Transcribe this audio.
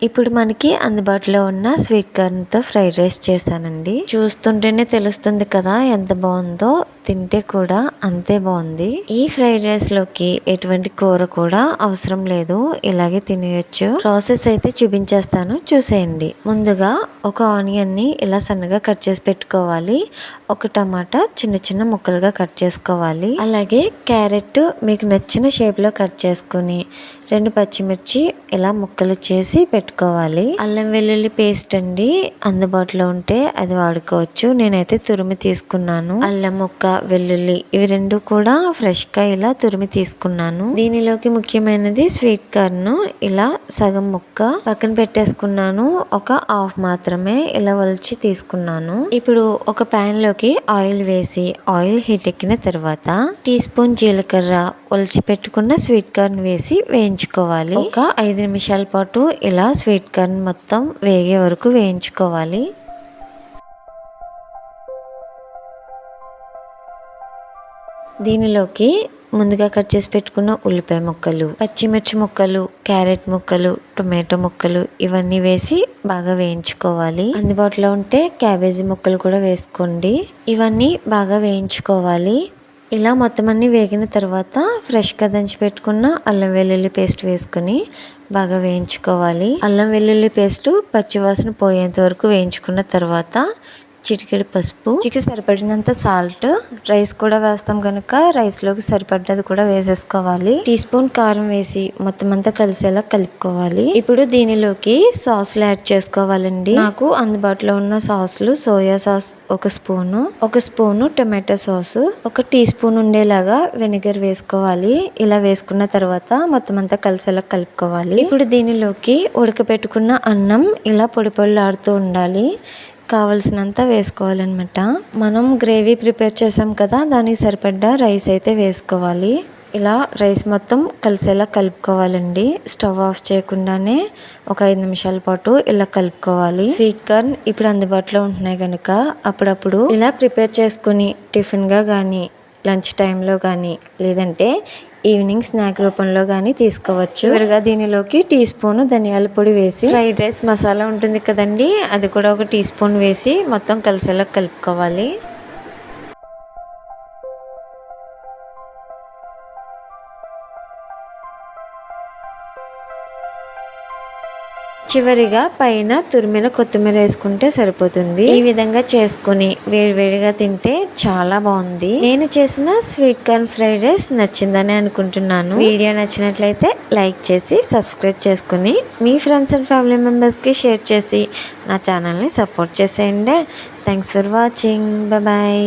ఇప్పుడు మనకి అందుబాటులో ఉన్న స్వీట్ కార్న్తో ఫ్రైడ్ రైస్ చేశానండి. చూస్తుంటేనే తెలుస్తుంది కదా ఎంత బాగుందో, తింటే కూడా అంతే బాగుంది. ఈ ఫ్రైడ్ రైస్ లోకి ఎటువంటి కూర కూడా అవసరం లేదు, ఇలాగే తినేయొచ్చు. ప్రాసెస్ అయితే చూపించేస్తాను, చూసేయండి. ముందుగా ఒక ఆనియన్ ని ఇలా సన్నగా కట్ చేసి పెట్టుకోవాలి. ఒక టమాటా చిన్న చిన్న ముక్కలుగా కట్ చేసుకోవాలి. అలాగే క్యారెట్ మీకు నచ్చిన షేప్ లో కట్ చేసుకుని 2 పచ్చిమిర్చి ఇలా ముక్కలు చేసి పెట్టుకోవాలి. అల్లం వెల్లుల్లి పేస్ట్ అండి, అందుబాటులో ఉంటే అది వాడుకోవచ్చు. నేనైతే తురిమి తీసుకున్నాను. అల్లం ముక్క, వెల్లుల్లి ఇవి 2 కూడా ఫ్రెష్ గా ఇలా తురిమి తీసుకున్నాను. దీనిలోకి ముఖ్యమైనది స్వీట్ కార్న్. ఇలా సగం ముక్క పక్కన పెట్టేసుకున్నాను. ఒక హాఫ్ మాత్రమే ఇలా ఒలిచి తీసుకున్నాను. ఇప్పుడు ఒక ప్యాన్ లోకి ఆయిల్ వేసి ఆయిల్ హీట్ ఎక్కిన తర్వాత టీ స్పూన్ జీలకర్ర, ఒలిచి పెట్టుకున్న స్వీట్ కార్న్ వేసి వేయించుకోవాలి. ఒక 5 నిమిషాల పాటు ఇలా స్వీట్ కార్న్ మొత్తం వేగే వరకు వేయించుకోవాలి. దీనిలోకి ముందుగా కట్ చేసి పెట్టుకున్న ఉల్లిపాయ ముక్కలు, పచ్చిమిర్చి ముక్కలు, క్యారెట్ ముక్కలు, టొమాటో ముక్కలు ఇవన్నీ వేసి బాగా వేయించుకోవాలి. అందుబాటులో ఉంటే క్యాబేజీ ముక్కలు కూడా వేసుకోండి. ఇవన్నీ బాగా వేయించుకోవాలి. ఇలా మొత్తం అన్ని వేగిన తర్వాత ఫ్రెష్గా దంచి పెట్టుకున్న అల్లం వెల్లుల్లి పేస్ట్ వేసుకుని బాగా వేయించుకోవాలి. అల్లం వెల్లుల్లి పేస్ట్ పచ్చివాసన పోయేంత వరకు వేయించుకున్న తర్వాత చిటికెడు పసుపు, రుచికి సరిపడినంత సాల్ట్, రైస్ కూడా వేస్తాం కనుక రైస్ లోకి సరిపడ్డది కూడా వేసేసుకోవాలి. టీ స్పూన్ కారం వేసి మొత్తం అంతా కలిసేలా కలుపుకోవాలి. ఇప్పుడు దీనిలోకి సాస్లు యాడ్ చేసుకోవాలండి. నాకు అందుబాటులో ఉన్న సాస్లు soya sauce 1 spoon, 1 spoon tomato sauce, 1 tea spoon ఉండేలాగా వెనిగర్ వేసుకోవాలి. ఇలా వేసుకున్న తర్వాత మొత్తం అంతా కలిసేలా కలుపుకోవాలి. ఇప్పుడు దీనిలోకి ఉడకబెట్టుకున్న అన్నం ఇలా పొడి పొడిలాడుతూ ఉండాలి. కావలసినంత వేసుకోవాలన్నమాట. మనం గ్రేవీ ప్రిపేర్ చేసాం కదా, దానికి సరిపడ్డ రైస్ అయితే వేసుకోవాలి. ఇలా రైస్ మొత్తం కలిసేలా కలుపుకోవాలండి. స్టవ్ ఆఫ్ చేయకుండానే ఒక 5 నిమిషాల పాటు ఇలా కలుపుకోవాలి. స్వీట్ కార్న్ ఇప్పుడు అందుబాటులో ఉంటున్నాయి కనుక అప్పుడప్పుడు ఇలా ప్రిపేర్ చేసుకుని టిఫిన్గా కానీ, లంచ్ టైంలో కానీ, లేదంటే ఈవినింగ్ స్నాక్ రూపంలో కానీ తీసుకోవచ్చు. చివరిగా దీనిలోకి టీ స్పూన్ ధనియాల పొడి వేసి ఫ్రైడ్ రైస్ మసాలా ఉంటుంది కదండి, అది కూడా 1 టీ స్పూన్ వేసి మొత్తం కలిసేలా కలుపుకోవాలి. చివరిగా పైన తురిమిన కొత్తిమీర వేసుకుంటే సరిపోతుంది. ఈ విధంగా చేసుకుని వేడివేడిగా తింటే చాలా బాగుంది. నేను చేసిన స్వీట్ కార్న్ ఫ్రైడ్ రైస్ నచ్చిందని అనుకుంటున్నాను. వీడియో నచ్చినట్లయితే లైక్ చేసి సబ్స్క్రైబ్ చేసుకుని మీ ఫ్రెండ్స్ అండ్ ఫ్యామిలీ మెంబర్స్కి షేర్ చేసి నా ఛానల్ని సపోర్ట్ చేసేయండి. Thanks for watching. బాయ్.